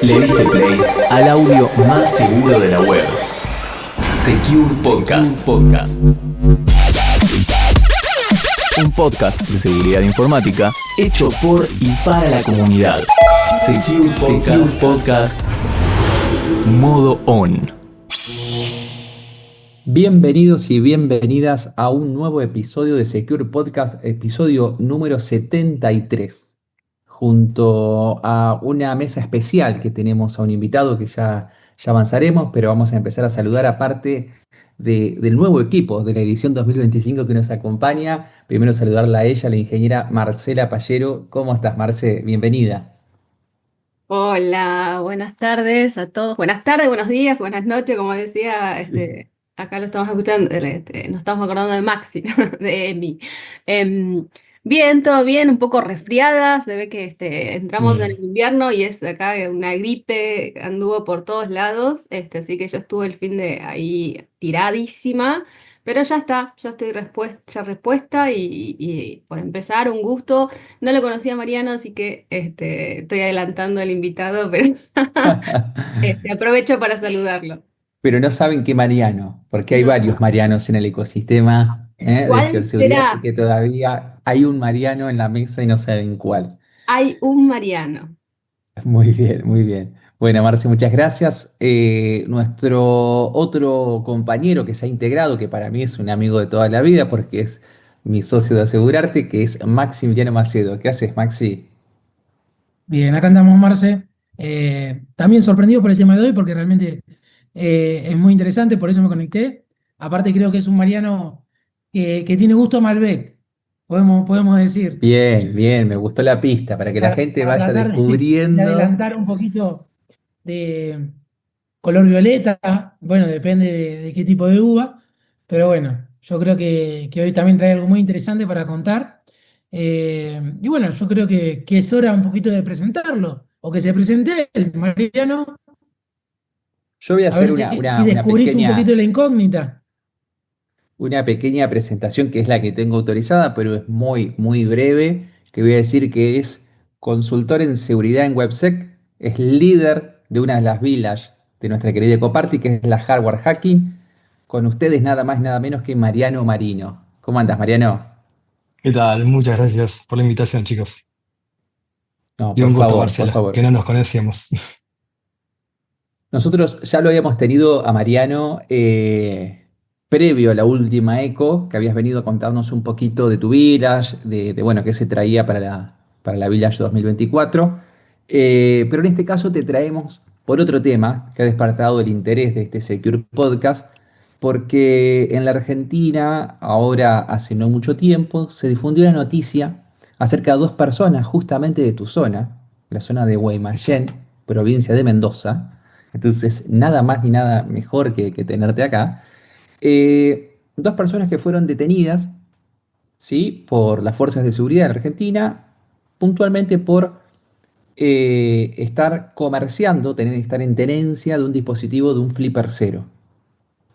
Le diste play al audio más seguro de la web. Secure Podcast. Un podcast de seguridad informática hecho por y para la comunidad. Secure Podcast. Modo on. Bienvenidos y bienvenidas a un nuevo episodio de Secure Podcast, episodio número 73. Junto a una mesa especial que tenemos a un invitado que ya avanzaremos, pero vamos a empezar a saludar a parte del nuevo equipo de la edición 2025 que nos acompaña. Primero saludarla a ella, la ingeniera Marcela Pallero. ¿Cómo estás, Marce? Bienvenida. Hola, buenas tardes a todos. Buenas tardes, buenos días, buenas noches, como decía, acá lo estamos escuchando, nos estamos acordando de Maxi, de Emi. Bien, todo bien, un poco resfriadas, se ve que entramos en el invierno y es acá una gripe, anduvo por todos lados, así que yo estuve el fin de ahí tiradísima, pero ya está, ya estoy repuesta y por empezar, un gusto. No lo conocía a Mariano, así que estoy adelantando al invitado, pero aprovecho para saludarlo. Pero no saben qué Mariano, porque hay No, varios Marianos en el ecosistema de ¿cuál ciberseguridad, así será? que todavía hay un Mariano en la mesa y no saben cuál. Hay un Mariano. Muy bien, muy bien. Bueno, Marce, muchas gracias. Nuestro otro compañero que se ha integrado, que para mí es un amigo de toda la vida, porque es mi socio de Asegurarte, que es Maximiliano Macedo. ¿Qué haces, Maxi? Bien, acá andamos, Marce. También sorprendido por el tema de hoy, porque realmente es muy interesante, por eso me conecté. Aparte, creo que es un Mariano que tiene gusto a Malbec, podemos decir, Bien, bien, me gustó la pista, para que la gente para vaya tratar de descubriendo. adelantar un poquito de color violeta. Bueno, depende de qué tipo de uva, pero bueno, yo creo que hoy también trae algo muy interesante para contar. Y bueno, yo creo que es hora un poquito de presentarlo, o que se presente el Mariano, Yo voy a a ver hacer si descubrís un poquito la incógnita. una pequeña presentación que es la que tengo autorizada, pero es muy, muy breve, que voy a decir que es consultor en seguridad en WebSec, es líder de una de las villas de nuestra querida Ecoparty, que es la Hardware Hacking. Con ustedes nada más, nada menos que Mariano Marino. ¿Cómo andas, Mariano? ¿Qué tal? Muchas gracias por la invitación, chicos. No, Y por un gusto, favor, por Marcela, que favor. no nos conocíamos. Nosotros ya lo habíamos tenido a Mariano previo a la última eco, que habías venido a contarnos un poquito de tu village, bueno, qué se traía para la Village 2024. Pero en este caso te traemos por otro tema que ha despertado el interés de este Secure Podcast, porque en la Argentina, ahora hace no mucho tiempo, se difundió una noticia acerca de dos personas justamente de tu zona, la zona de Guaymallén, Exacto. provincia de Mendoza. Entonces, nada más ni nada mejor que tenerte acá. Dos personas que fueron detenidas, ¿sí? Por las fuerzas de seguridad de Argentina, puntualmente por estar comerciando, estar en tenencia de un dispositivo de un Flipper cero.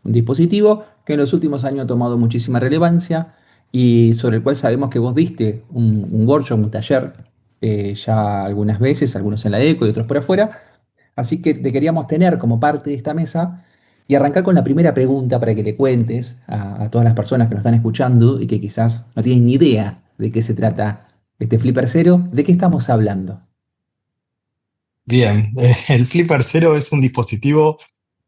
Un dispositivo que en los últimos años ha tomado muchísima relevancia y sobre el cual sabemos que vos diste un workshop, un taller, ya algunas veces, algunos en la ECO y otros por afuera. Así que te queríamos tener como parte de esta mesa y arrancar con la primera pregunta para que le cuentes a todas las personas que nos están escuchando y que quizás no tienen ni idea de qué se trata este Flipper cero, ¿de qué estamos hablando? Bien, el Flipper Cero es un dispositivo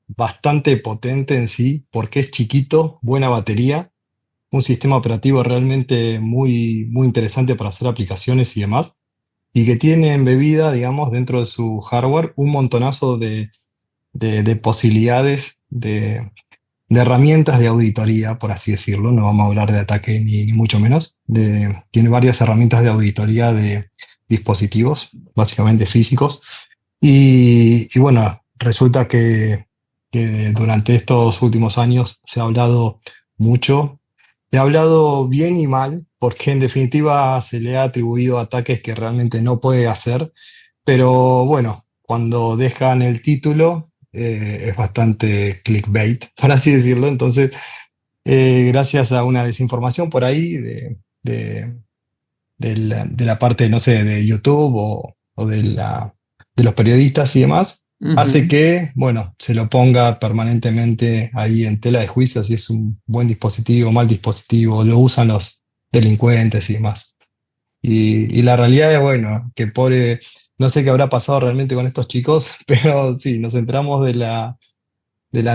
bastante potente en sí, porque es chiquito, buena batería, un sistema operativo realmente muy, muy interesante para hacer aplicaciones y demás, y que tiene embebida, digamos, dentro de su hardware un montonazo de posibilidades de herramientas de auditoría, por así decirlo. No vamos a hablar de ataque ni mucho menos. Tiene varias herramientas de auditoría de dispositivos, básicamente físicos. Y bueno, resulta que durante estos últimos años se ha hablado mucho, se ha hablado bien y mal, porque en definitiva se le ha atribuido ataques que realmente no puede hacer, pero bueno, cuando dejan el título es bastante clickbait, por así decirlo. Entonces, gracias a una desinformación por ahí de la parte, no sé, de YouTube o de los periodistas y demás, hace Ujú. que, bueno, se lo ponga permanentemente ahí en tela de juicio si es un buen dispositivo, mal dispositivo, lo usan los delincuentes y demás. Y la realidad es, bueno, que pobre, no sé qué habrá pasado realmente con estos chicos, pero sí, nos enteramos de la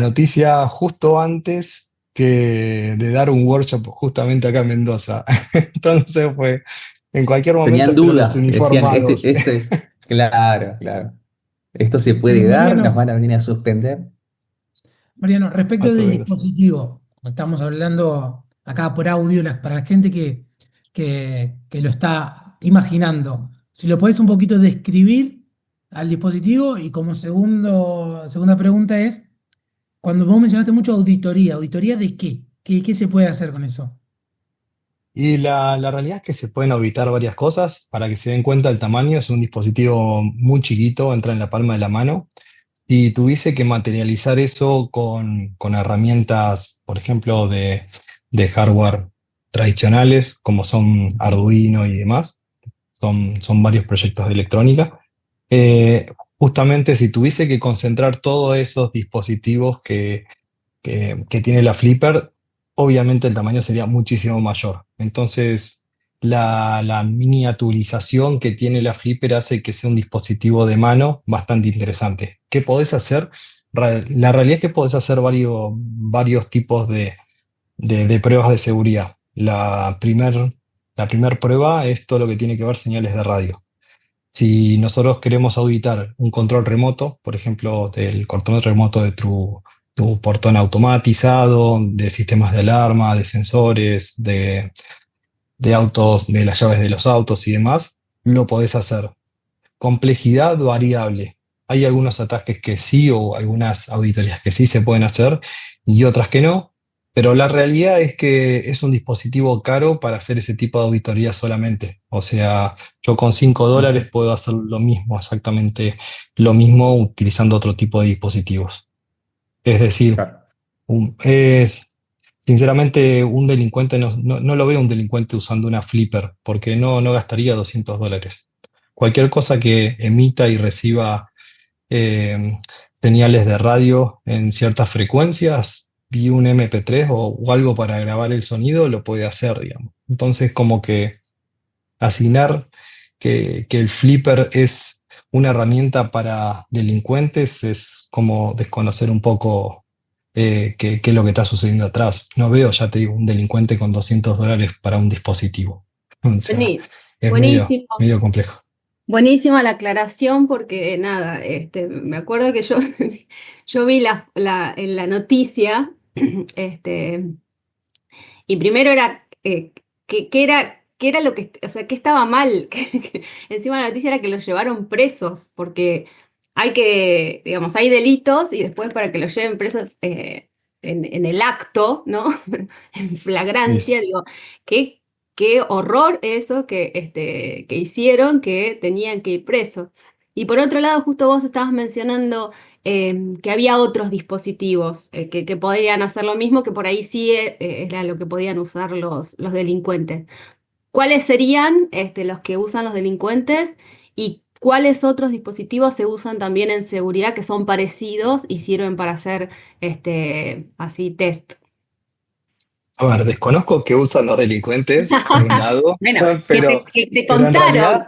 noticia justo antes que de dar un workshop justamente acá en Mendoza. Entonces fue, en cualquier momento Tenían espero los dudas, decían, uniformados. claro, claro. Esto se Che, puede dar, nos van a venir a suspender. Mariano, respecto Más o del menos. dispositivo, estamos hablando acá por audio, para la gente que lo está imaginando, si lo puedes un poquito describir al dispositivo y como segunda pregunta es, cuando vos mencionaste mucho auditoría, ¿auditoría de qué? ¿Qué se puede hacer con eso? Y la realidad es que se pueden auditar varias cosas. Para que se den cuenta el tamaño, es un dispositivo muy chiquito, entra en la palma de la mano. Si tuviese que materializar eso con herramientas, por ejemplo, de hardware tradicionales, como son Arduino y demás, son varios proyectos de electrónica. Eh, Justamente si tuviese que concentrar todos esos dispositivos que tiene la Flipper, obviamente el tamaño sería muchísimo mayor. Entonces, la miniaturización que tiene la Flipper hace que sea un dispositivo de mano bastante interesante. ¿Qué podés hacer? La realidad es que podés hacer varios tipos de pruebas de seguridad. La primer prueba es todo lo que tiene que ver señales de radio. Si nosotros queremos auditar un control remoto, por ejemplo, del control remoto de tu portón automatizado, de sistemas de alarma, de sensores, de autos, de las llaves de los autos y demás, lo podés hacer. Complejidad variable. Hay algunos ataques que sí o algunas auditorías que sí se pueden hacer y otras que no, pero la realidad es que es un dispositivo caro para hacer ese tipo de auditoría solamente. O sea, yo con $5 Ujú. puedo hacer lo mismo, exactamente lo mismo utilizando otro tipo de dispositivos. Es decir, Claro. sinceramente un delincuente no lo veo un delincuente usando una flipper porque no gastaría $200. Cualquier cosa que emita y reciba eh, señales de radio en ciertas frecuencias y un MP3 o algo para grabar el sonido lo puede hacer, digamos. Entonces, como que asignar que el flipper es una herramienta para delincuentes es como desconocer un poco qué es lo que está sucediendo atrás. No veo, ya te digo, un delincuente con $200 para un dispositivo. O sea, Buení- es medio, Buenísimo. medio complejo. Buenísima la aclaración porque nada, me acuerdo que yo, yo vi en la noticia, este, y primero era qué era lo que, o sea, qué estaba mal, que encima la noticia era que los llevaron presos, porque hay que, digamos, hay delitos y después para que los lleven presos en el acto, ¿no? En flagrancia, digo, qué, qué horror eso que hicieron, que tenían que ir presos. Y por otro lado, justo vos estabas mencionando que había otros dispositivos que podían hacer lo mismo, que por ahí sí era lo que podían usar los delincuentes. ¿Cuáles serían los que usan los delincuentes y cuáles otros dispositivos se usan también en seguridad que son parecidos y sirven para hacer así test? A ver, desconozco qué usan los delincuentes, por un lado, Bueno, pero, que te pero en contaron.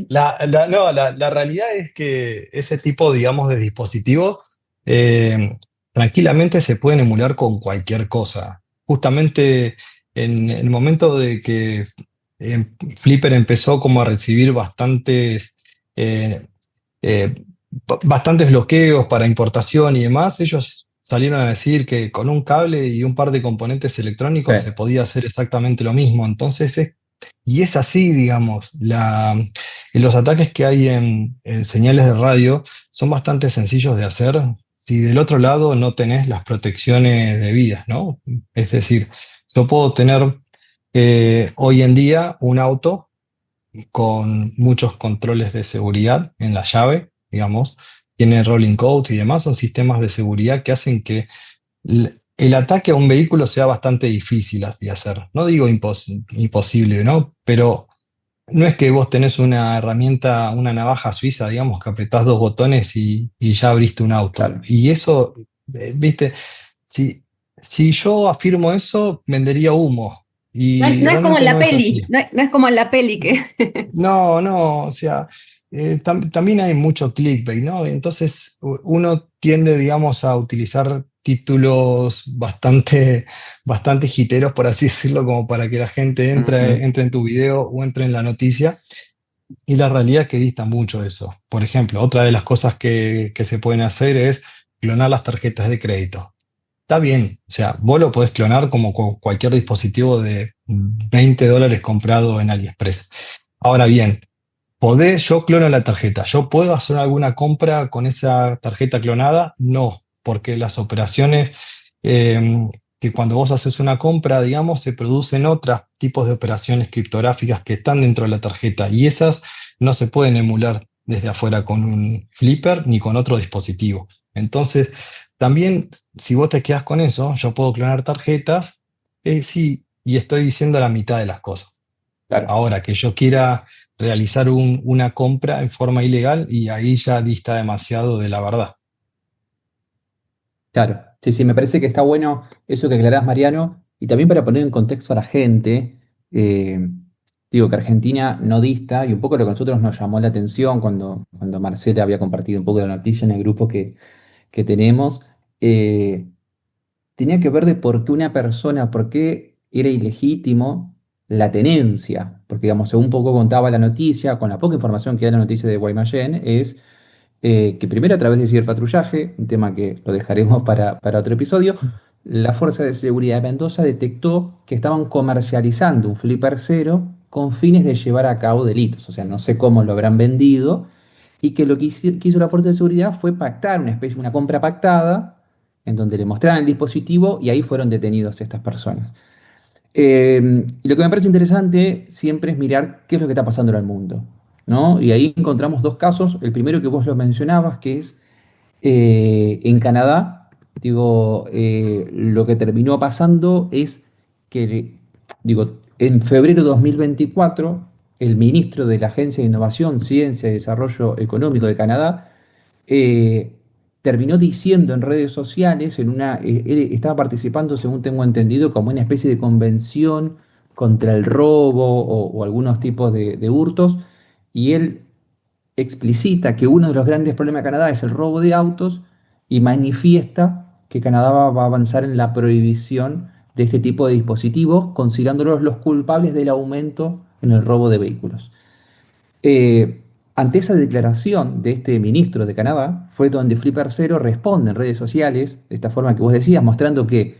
realidad, no, la realidad es que ese tipo, digamos, de dispositivos eh, tranquilamente se pueden emular con cualquier cosa. Justamente en el momento de que Flipper empezó como a recibir eh, eh, bastantes bloqueos para importación y demás, ellos salieron a decir que con un cable y un par de componentes Sí. electrónicos se podía hacer exactamente lo mismo. Entonces, y es así, digamos, los ataques que hay en señales de radio son bastante sencillos de hacer si del otro lado no tenés las protecciones debidas, ¿no? Es decir, yo puedo tener hoy en día un auto con muchos controles de seguridad en la llave, digamos, tiene rolling codes y demás, son sistemas de seguridad que hacen que el ataque a un vehículo sea bastante difícil de hacer. No digo imposible, ¿no? Pero no es que vos tenés una herramienta, una navaja suiza, digamos, que apretás dos botones y ya abriste un auto. Claro. Y eso, viste, si, si yo afirmo eso, vendería humo. No, Y no es como en realmente la no es así. peli, no es como en la peli que... No, no, o sea, también hay mucho clickbait, ¿no? Entonces uno tiende, digamos, a utilizar títulos bastante jiteros, por así decirlo, como para que la gente Ujú. entre en tu video o entre en la noticia. Y la realidad es que dista mucho de eso. Por ejemplo, otra de las cosas que se pueden hacer es clonar las tarjetas de crédito. Está bien, o sea, vos lo podés clonar como cualquier dispositivo de $20 comprado en AliExpress. Ahora bien, yo clono la tarjeta. ¿Yo puedo hacer alguna compra con esa tarjeta clonada? No, porque las operaciones que cuando vos haces una compra, digamos, se producen otros tipos de operaciones criptográficas que están dentro de la tarjeta y esas no se pueden emular desde afuera con un flipper ni con otro dispositivo. Entonces, también si vos te quedás con eso, yo puedo clonar tarjetas, sí, y estoy diciendo la mitad de las cosas. Claro. Ahora, que yo quiera realizar una compra en forma ilegal y ahí ya dista demasiado de la verdad. Claro, sí, sí, me parece que está bueno eso que aclarás, Mariano, y también para poner en contexto a la gente, eh, digo que Argentina no dista, y un poco lo que a nosotros nos llamó la atención cuando Marcela había compartido un poco la noticia en el grupo que tenemos, eh, tenía que ver de por qué una persona, por qué era ilegítimo la tenencia, porque digamos, según un poco contaba la noticia, con la poca información que da la noticia de Guaymallén, es que primero a través de ciberpatrullaje, un tema que lo dejaremos para otro episodio, la Fuerza de Seguridad de Mendoza detectó que estaban comercializando un flipper cero con fines de llevar a cabo delitos. O sea, no sé cómo lo habrán vendido, y que lo que hizo la Fuerza de Seguridad fue pactar una especie, una compra pactada, en donde le mostraron el dispositivo y ahí fueron detenidos estas personas. Y lo que me parece interesante siempre es mirar qué es lo que está pasando en el mundo, ¿no? Y ahí encontramos dos casos. El primero que vos lo mencionabas, que es en Canadá. Digo, lo que terminó pasando es que, digo, en febrero de 2024, el ministro de la Agencia de Innovación, Ciencia y Desarrollo Económico de Canadá eh, terminó diciendo en redes sociales, él estaba participando, según tengo entendido, como una especie de convención contra el robo o algunos tipos de hurtos, y él explicita que uno de los grandes problemas de Canadá es el robo de autos y manifiesta que Canadá va a avanzar en la prohibición de este tipo de dispositivos, considerándolos los culpables del aumento en el robo de vehículos. Ante esa declaración de este ministro de Canadá, fue donde Flipper Zero responde en redes sociales, de esta forma que vos decías, mostrando que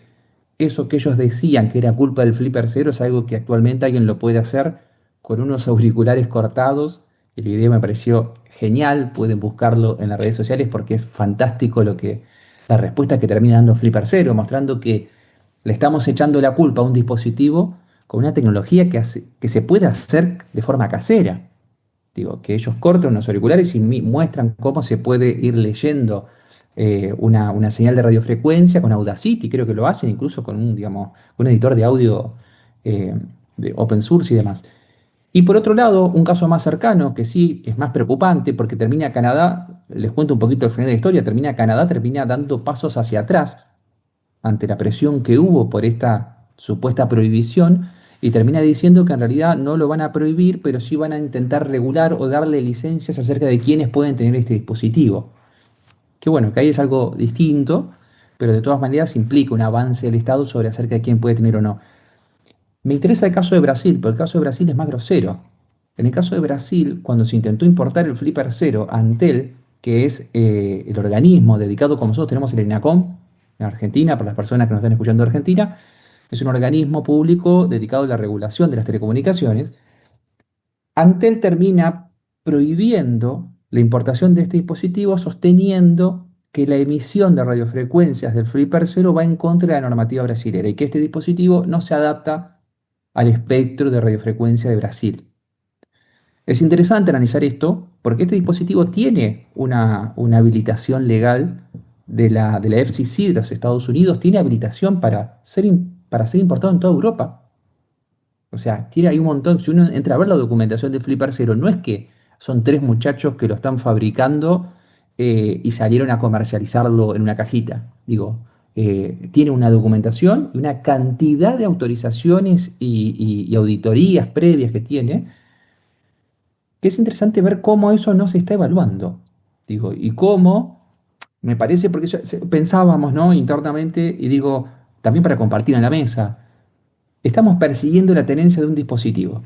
eso que ellos decían que era culpa del Flipper Zero es algo que actualmente alguien lo puede hacer con unos auriculares cortados. El video me pareció genial, pueden buscarlo en las redes sociales porque es fantástico la respuesta que termina dando Flipper Zero, mostrando que le estamos echando la culpa a un dispositivo con una tecnología que se puede hacer de forma casera. Digo, que ellos cortan unos auriculares y muestran cómo se puede ir leyendo una señal de radiofrecuencia con Audacity, creo que lo hacen incluso con digamos, un editor de audio eh, de open source y demás. Y por otro lado, un caso más cercano, que sí es más preocupante, porque termina Canadá, les cuento un poquito el final de la historia, termina dando pasos hacia atrás ante la presión que hubo por esta supuesta prohibición y termina diciendo que en realidad no lo van a prohibir, pero sí van a intentar regular o darle licencias acerca de quiénes pueden tener este dispositivo. Que bueno, que ahí es algo distinto, pero de todas maneras implica un avance del Estado sobre acerca de quién puede tener o no. Me interesa el caso de Brasil, porque el caso de Brasil es más grosero. En el caso de Brasil, cuando se intentó importar el Flipper Cero a Antel, que es el organismo dedicado, como nosotros tenemos el ENACOM en Argentina, para las personas que nos están escuchando de Argentina, es un organismo público dedicado a la regulación de las telecomunicaciones. Antel termina prohibiendo la importación de este dispositivo, sosteniendo que la emisión de radiofrecuencias del Flipper Cero va en contra de la normativa brasilera y que este dispositivo no se adapta al espectro de radiofrecuencia de Brasil. Es interesante analizar esto porque este dispositivo tiene una habilitación legal de la FCC de los Estados Unidos, tiene habilitación para ser importado en toda Europa. O sea, tiene ahí un montón. Si uno entra a ver la documentación de Flipper Cero, no es que son tres muchachos que lo están fabricando y salieron a comercializarlo en una cajita. Digo, tiene una documentación y una cantidad de autorizaciones y auditorías previas que tiene, que es interesante ver cómo eso no se está evaluando. Digo, y cómo, me parece, porque pensábamos, ¿no? Internamente, y digo, también para compartir en la mesa, estamos persiguiendo la tenencia de un dispositivo.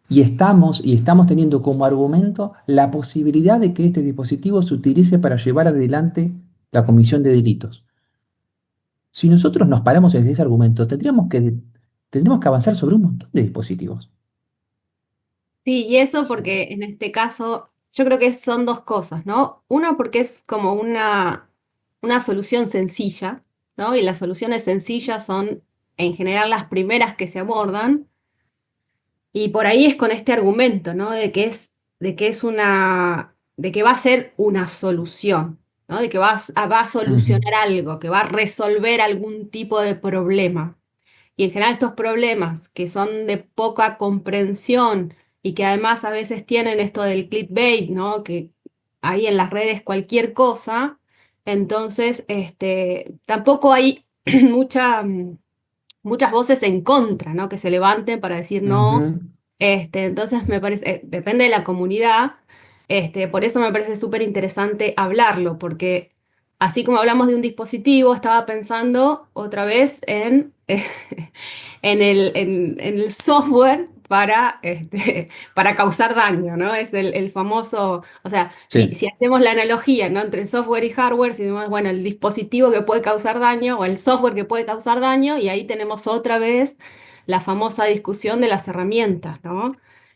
Y estamos teniendo como argumento la posibilidad de que este dispositivo se utilice para llevar adelante la comisión de delitos. Si nosotros nos paramos desde ese argumento, tendríamos que avanzar sobre un montón de dispositivos. Sí, y eso porque en este caso yo creo que son dos cosas, ¿no? Una porque es como una solución sencilla, ¿no? Y las soluciones sencillas son en general las primeras que se abordan. Y por ahí es con este argumento, ¿no? De que va a ser una solución, ¿no? De que va a Ujú. solucionar algo, que va a resolver algún tipo de problema. Y en general estos problemas que son de poca comprensión y que además a veces tienen esto del clickbait, ¿no? Que hay en las redes cualquier cosa, entonces tampoco hay mucha, muchas voces en contra, ¿no? Que se levanten para decir no. Ujú. Entonces me parece, depende de la comunidad, por eso me parece súper interesante hablarlo, porque así como hablamos de un dispositivo, estaba pensando otra vez en el software para causar daño, ¿no? Es el famoso, o sea, Sí, si hacemos la analogía, ¿no? Entre software y hardware, si decimos, bueno, el dispositivo que puede causar daño o el software que puede causar daño, y ahí tenemos otra vez la famosa discusión de las herramientas, ¿no?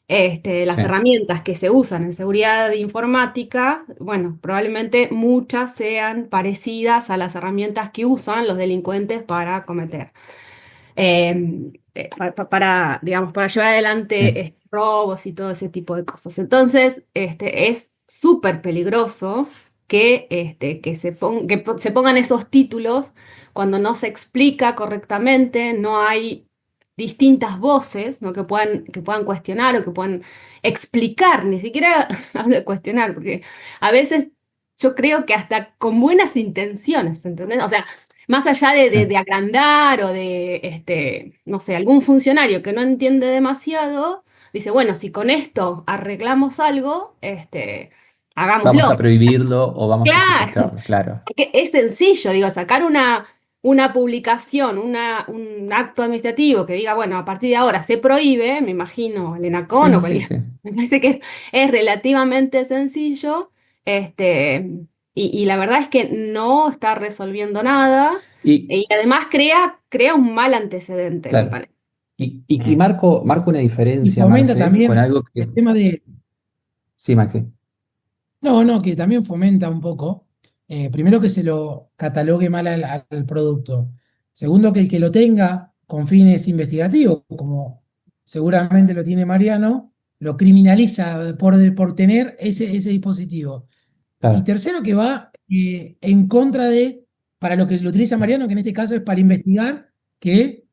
Las sí. herramientas que se usan en seguridad informática, bueno, probablemente muchas sean parecidas a las herramientas que usan los delincuentes para cometer digamos, para llevar adelante Sí. robos y todo ese tipo de cosas. Entonces, es súper peligroso que se pongan esos títulos cuando no se explica correctamente, no hay distintas voces, ¿no? Que puedan cuestionar o que puedan explicar, ni siquiera hablo de cuestionar, porque a veces yo creo que hasta con buenas intenciones, ¿entendés? O sea, más allá Sí. de agrandar o de, no sé, algún funcionario que no entiende demasiado, dice, bueno, si con esto arreglamos algo, Vamos hagámoslo. a prohibirlo o vamos a Claro, secuestrarlo, claro. porque es sencillo, digo, sacar una publicación, un acto administrativo que diga, bueno, a partir de ahora se prohíbe, me imagino, el ENACON Sí, o sí, cualquier, sí. me parece que es relativamente sencillo, y la verdad es que no está resolviendo nada, Y, y además crea un mal antecedente, me claro. parece. Y Mm. marco una Y diferencia, fomenta Marce, con también algo que... el tema de, Sí, Maxi. no, no, que también fomenta un poco, primero que se lo catalogue mal al producto. Segundo, que el que lo tenga con fines investigativos, como seguramente lo tiene Mariano, lo criminaliza por tener ese dispositivo. Y Claro. tercero, que va en contra para lo que lo utiliza Mariano, que en este caso es para investigar que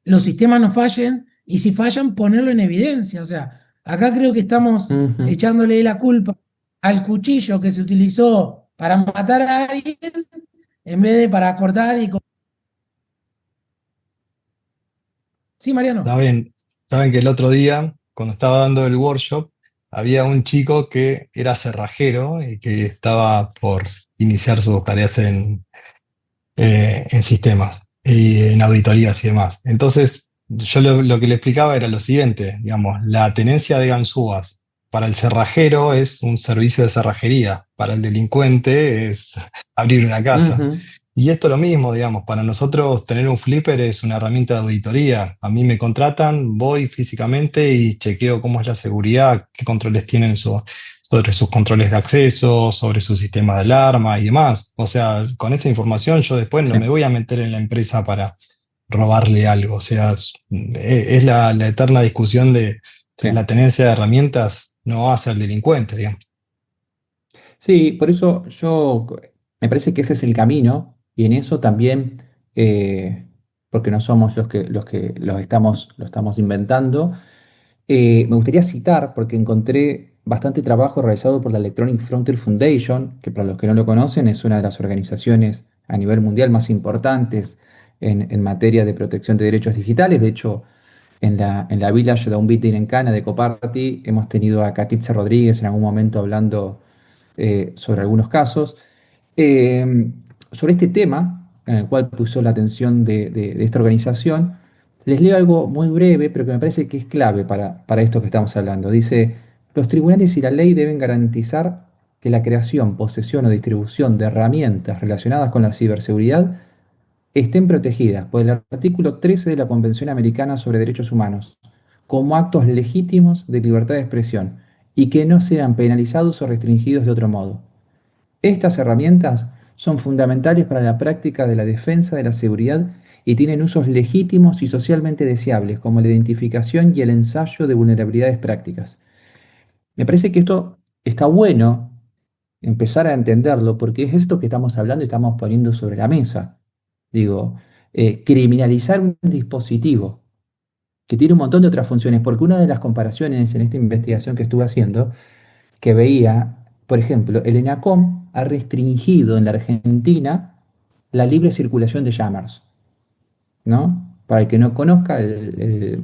los sistemas no fallen y si fallan, ponerlo en evidencia. O sea, acá creo que estamos Ujú. echándole la culpa al cuchillo que se utilizó para matar a alguien en vez de para cortar y... Sí, Mariano. Saben que el otro día, cuando estaba dando el workshop, había un chico que era cerrajero y que estaba por iniciar sus tareas en sistemas y en auditorías y demás. Entonces, yo lo que le explicaba era lo siguiente, digamos, la tenencia de ganzúas para el cerrajero es un servicio de cerrajería, para el delincuente es abrir una casa. Ujú. Y esto lo mismo, digamos, para nosotros tener un flipper es una herramienta de auditoría. A mí me contratan, voy físicamente y chequeo cómo es la seguridad, qué controles tienen sobre sus controles de acceso, sobre su sistema de alarma y demás. O sea, con esa información yo después no Sí, me voy a meter en la empresa para robarle algo. O sea, es la eterna discusión de sí. la tenencia de herramientas no va a ser delincuente, digamos. Sí, por eso me parece que ese es el camino y en eso también. porque no somos lo estamos inventando. Me gustaría citar, porque encontré bastante trabajo realizado por la Electronic Frontier Foundation, que para los que no lo conocen es una de las organizaciones a nivel mundial más importantes en materia de protección de derechos digitales. De hecho, en la Village Downbeat en Cana de Coparty hemos tenido a Katitza Rodríguez en algún momento hablando sobre algunos casos. Eh, sobre este tema, en el cual puso la atención de esta organización, les leo algo muy breve, pero que me parece que es clave para esto que estamos hablando. Dice, los tribunales y la ley deben garantizar que la creación, posesión o distribución de herramientas relacionadas con la ciberseguridad estén protegidas por el artículo 13 de la Convención Americana sobre Derechos Humanos, como actos legítimos de libertad de expresión, y que no sean penalizados o restringidos de otro modo. Estas herramientas son fundamentales para la práctica de la defensa de la seguridad y tienen usos legítimos y socialmente deseables, como la identificación y el ensayo de vulnerabilidades prácticas. Me parece que esto está bueno empezar a entenderlo porque es esto que estamos hablando y estamos poniendo sobre la mesa. Digo, criminalizar un dispositivo que tiene un montón de otras funciones, porque una de las comparaciones en esta investigación que estuve haciendo que veía, por ejemplo, el ENACOM ha restringido en la Argentina la libre circulación de jammers, ¿no? Para el que no conozca,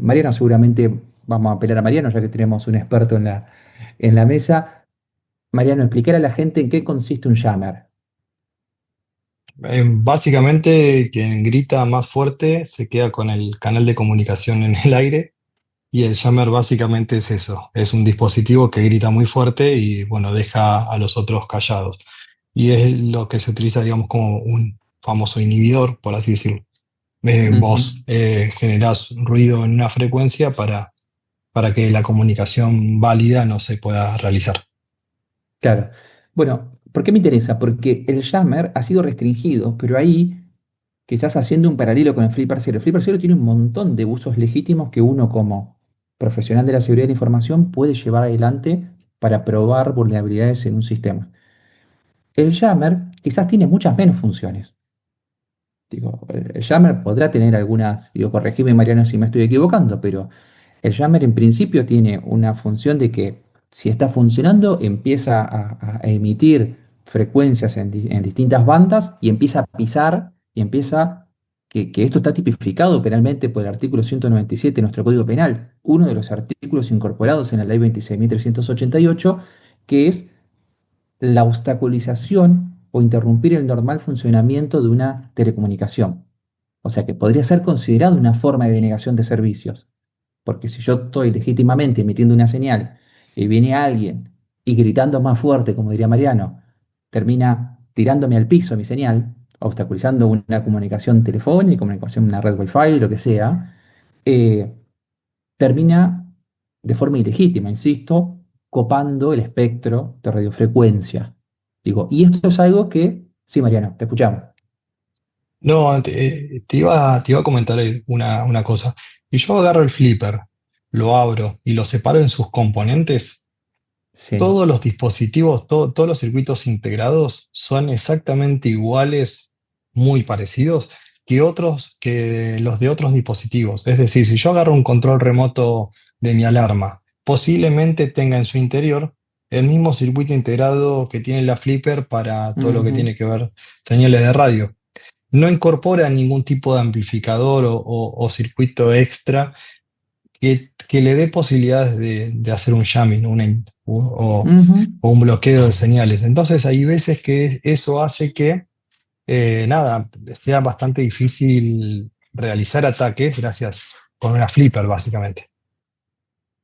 Mariano seguramente vamos a apelar a Mariano, ya que tenemos un experto en la mesa. Mariano, explicar a la gente en qué consiste un jammer. Básicamente, quien grita más fuerte se queda con el canal de comunicación en el aire y el jammer básicamente es eso, es un dispositivo que grita muy fuerte y bueno, deja a los otros callados. Y es lo que se utiliza, digamos, como un famoso inhibidor, por así decirlo. Ujú. Vos generás ruido en una frecuencia para que la comunicación válida no se pueda realizar. Claro. Bueno, ¿por qué me interesa? Porque el jammer ha sido restringido, pero ahí quizás haciendo un paralelo con el Flipper Zero. El Flipper Zero tiene un montón de usos legítimos que uno como profesional de la seguridad de la información puede llevar adelante para probar vulnerabilidades en un sistema. El jammer quizás tiene muchas menos funciones. Digo, el jammer podrá tener algunas, digo, corregime Mariano si me estoy equivocando, pero el jammer en principio tiene una función de que si está funcionando empieza a emitir frecuencias en distintas bandas y empieza a pisar y empieza, que esto está tipificado penalmente por el artículo 197 de nuestro Código Penal, uno de los artículos incorporados en la ley 26.388, que es la obstaculización o interrumpir el normal funcionamiento de una telecomunicación. O sea que podría ser considerado una forma de denegación de servicios. Porque si yo estoy legítimamente emitiendo una señal y viene alguien y gritando más fuerte, como diría Mariano, termina tirándome al piso mi señal, obstaculizando una comunicación telefónica, comunicación, una red Wi-Fi, lo que sea, eh, termina de forma ilegítima, insisto, copando el espectro de radiofrecuencia. Digo, y esto es algo que, sí, Mariano, te escuchamos. No, te iba a comentar una cosa. Y yo agarro el flipper, lo abro y lo separo en sus componentes. Sí. Todos los dispositivos, todos los circuitos integrados son exactamente iguales, muy parecidos que los de otros dispositivos. Es decir, si yo agarro un control remoto de mi alarma, posiblemente tenga en su interior el mismo circuito integrado que tiene la Flipper para todo lo que Ujú, tiene que ver señales de radio. No incorpora ningún tipo de amplificador o circuito extra que le dé posibilidades de hacer un jamming ujú. o un bloqueo de señales. Entonces hay veces que eso hace que, nada, sea bastante difícil realizar ataques gracias con una flipper, básicamente.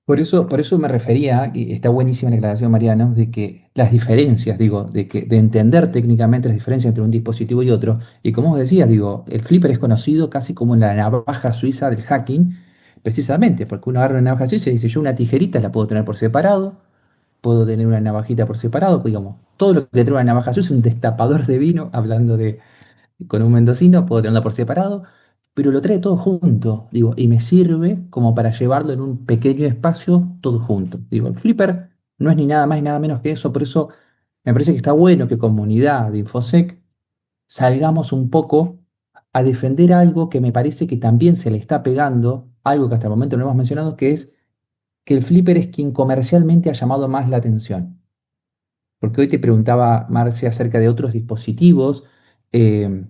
Por eso me refería, y está buenísima la aclaración, Mariano, de que las diferencias, digo, de entender técnicamente las diferencias entre un dispositivo y otro. Y como vos decías, digo, el flipper es conocido casi como la navaja suiza del hacking, precisamente, porque uno agarra una navaja suiza y dice, yo una tijerita la puedo tener por separado, puedo tener una navajita por separado, pues, digamos, todo lo que trae una navaja suiza es un destapador de vino, hablando con un mendocino, puedo tenerlo por separado, pero lo trae todo junto, digo, y me sirve como para llevarlo en un pequeño espacio todo junto. Digo, el flipper no es ni nada más ni nada menos que eso, por eso me parece que está bueno que comunidad de InfoSec salgamos un poco a defender algo que me parece que también se le está pegando, algo que hasta el momento no hemos mencionado, que es que el flipper es quien comercialmente ha llamado más la atención. Porque hoy te preguntaba, Marcia, acerca de otros dispositivos eh,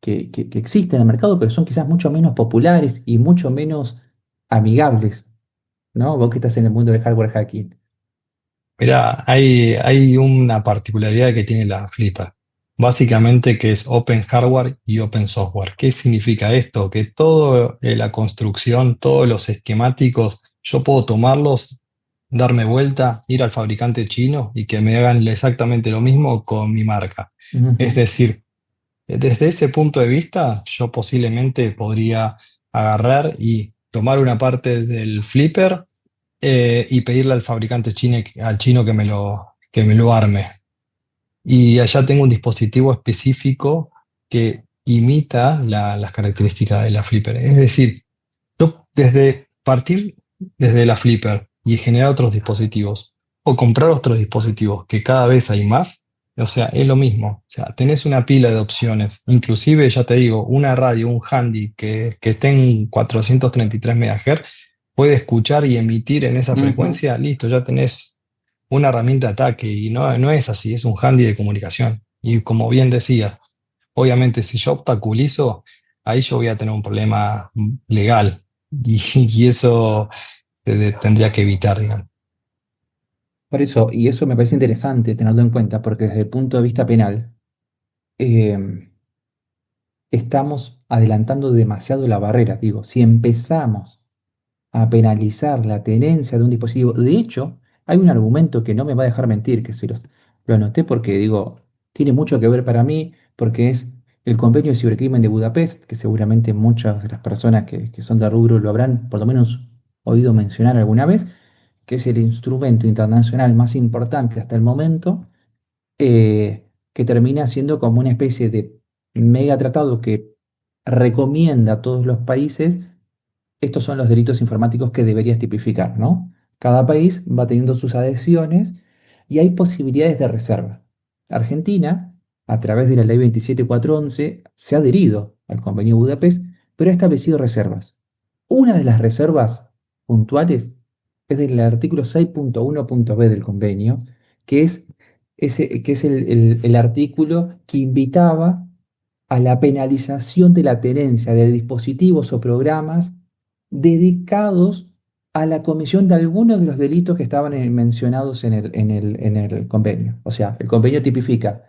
que existen en el mercado, pero son quizás mucho menos populares y mucho menos amigables, ¿no? Vos que estás en el mundo del hardware hacking. Mira, hay una particularidad que tiene la Flipper, básicamente que es Open Hardware y Open Software. ¿Qué significa esto? Que toda la construcción, todos los esquemáticos, yo puedo tomarlos, darme vuelta, ir al fabricante chino y que me hagan exactamente lo mismo con mi marca. Es Ujú. decir, desde ese punto de vista, yo posiblemente podría agarrar y tomar una parte del Flipper y pedirle al fabricante al chino que me lo arme. Y allá tengo un dispositivo específico que imita las características de la Flipper. Es decir, yo desde partir desde la Flipper y generar otros dispositivos o comprar otros dispositivos que cada vez hay más, o sea, es lo mismo. O sea, tenés una pila de opciones. Inclusive, ya te digo, una radio, un handy que esté en 433 MHz, puede escuchar y emitir en esa Ujú. frecuencia, listo, ya tenés una herramienta de ataque y no es así, es un handy de comunicación. Y como bien decías, obviamente si yo obstaculizo, ahí yo voy a tener un problema legal y eso tendría que evitar, digamos. Por eso, y eso me parece interesante tenerlo en cuenta, porque desde el punto de vista penal, eh, estamos adelantando demasiado la barrera. Digo, si empezamos a penalizar la tenencia de un dispositivo. De hecho, hay un argumento que no me va a dejar mentir, que lo anoté porque digo, tiene mucho que ver para mí, porque es el convenio de cibercrimen de Budapest, que seguramente muchas de las personas que son de rubro lo habrán por lo menos oído mencionar alguna vez, que es el instrumento internacional más importante hasta el momento, que termina siendo como una especie de mega tratado que recomienda a todos los países estos son los delitos informáticos que deberías tipificar, ¿no? Cada país va teniendo sus adhesiones y hay posibilidades de reserva. Argentina, a través de la ley 27411, se ha adherido al Convenio de Budapest, pero ha establecido reservas. Una de las reservas puntuales es del artículo 6.1.b del convenio, que es, que es el artículo que invitaba a la penalización de la tenencia de dispositivos o programas dedicados a la comisión de algunos de los delitos que estaban mencionados en el convenio. O sea, el convenio tipifica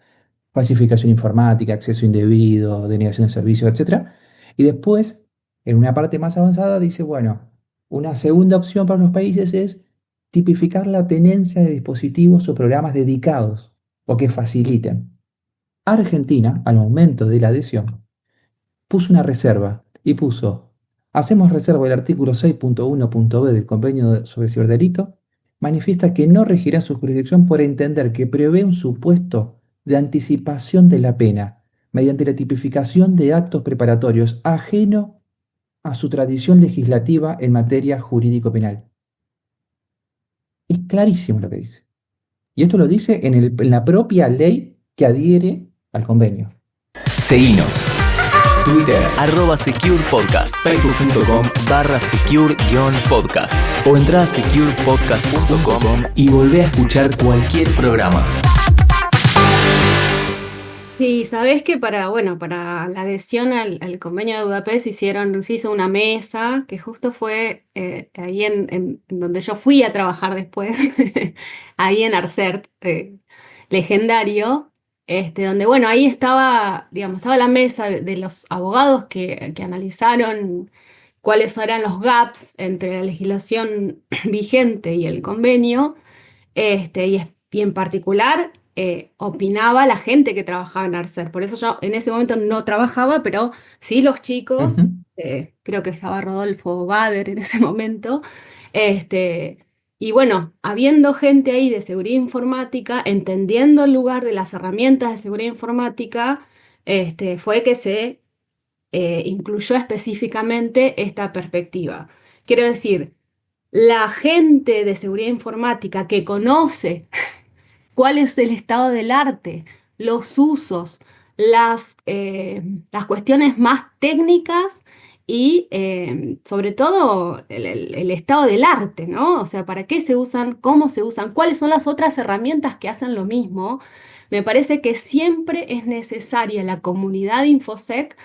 falsificación informática, acceso indebido, denegación de servicios, etcétera. Y después, en una parte más avanzada, dice, bueno, una segunda opción para los países es tipificar la tenencia de dispositivos o programas dedicados o que faciliten. Argentina, al momento de la adhesión, puso una reserva y puso, hacemos reserva del artículo 6.1.b del Convenio sobre Ciberdelito, manifiesta que no regirá su jurisdicción por entender que prevé un supuesto de anticipación de la pena mediante la tipificación de actos preparatorios ajeno a su tradición legislativa en materia jurídico-penal. Es clarísimo lo que dice. Y esto lo dice en la propia ley que adhiere al convenio. Seguinos. Twitter, @SecurePodcast, Facebook.com/secure-podcast o entra a securepodcast.com y volvé a escuchar cualquier programa. Y sabés que para la adhesión al convenio de Budapest se hizo una mesa que justo fue ahí en donde yo fui a trabajar después, ahí en Arcert, legendario, donde bueno, ahí estaba, digamos, estaba la mesa de los abogados que analizaron cuáles eran los gaps entre la legislación vigente y el convenio. Y en particular opinaba la gente que trabajaba en Arcer. Por eso yo en ese momento no trabajaba, pero sí los chicos, Ujú. creo que estaba Rodolfo Bader en ese momento. este, y bueno, habiendo gente ahí de seguridad informática, entendiendo el lugar de las herramientas de seguridad informática, fue que se incluyó específicamente esta perspectiva. Quiero decir, la gente de seguridad informática que conoce cuál es el estado del arte, los usos, las cuestiones más técnicas y sobre todo el estado del arte, ¿no? O sea, ¿para qué se usan? ¿Cómo se usan? ¿Cuáles son las otras herramientas que hacen lo mismo? Me parece que siempre es necesaria la comunidad de InfoSec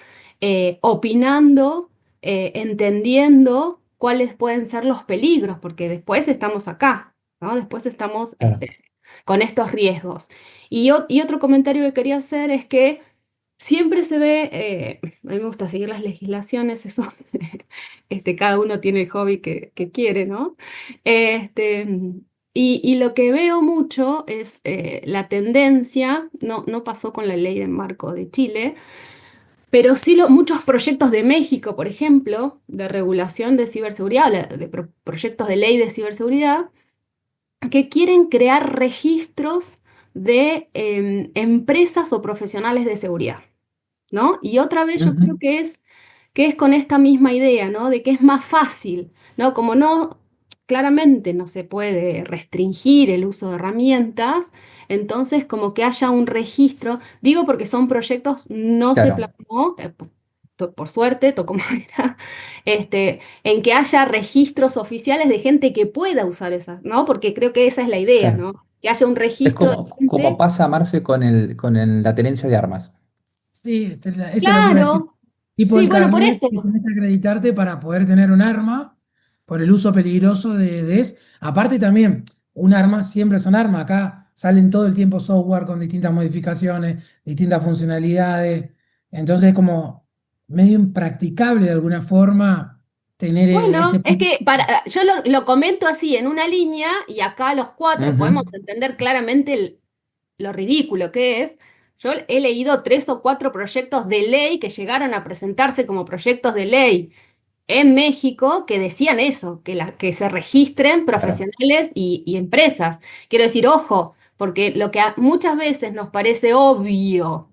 opinando, entendiendo cuáles pueden ser los peligros, porque después estamos acá, ¿no? Después estamos Claro. con estos riesgos. Y otro comentario que quería hacer es que siempre se ve, a mí me gusta seguir las legislaciones, eso, cada uno tiene el hobby que quiere, ¿no? Este, y lo que veo mucho es la tendencia, no pasó con la ley de marco de Chile, pero sí muchos proyectos de México, por ejemplo, de regulación de ciberseguridad, proyectos de ley de ciberseguridad, que quieren crear registros de empresas o profesionales de seguridad, ¿no? Y otra vez yo creo Ujú. que es con esta misma idea, ¿no? De que es más fácil, ¿no? Como no, claramente no se puede restringir el uso de herramientas, entonces como que haya un registro, digo porque son proyectos, no se Claro. plasmó, por suerte, tocó madera, en que haya registros oficiales de gente que pueda usar esas, ¿no? Porque creo que esa es la idea, Claro. ¿no? Que haya un Es registro de como gente. pasa, Marce, la tenencia de armas. Sí, eso es lo que iba a decir. Claro, Tipo sí, el bueno, por carnet eso. que tenés que acreditarte para poder tener un arma por el uso peligroso Aparte también, un arma siempre es un arma. Acá salen todo el tiempo software con distintas modificaciones, distintas funcionalidades. Entonces es como medio impracticable de alguna forma tener Bueno, ese... es que yo lo comento así en una línea y acá los cuatro Ujú. podemos entender claramente lo ridículo que es. Yo he leído 3 o 4 proyectos de ley que llegaron a presentarse como proyectos de ley en México que decían eso, que se registren Claro. profesionales y empresas. Quiero decir, ojo, porque lo que muchas veces nos parece obvio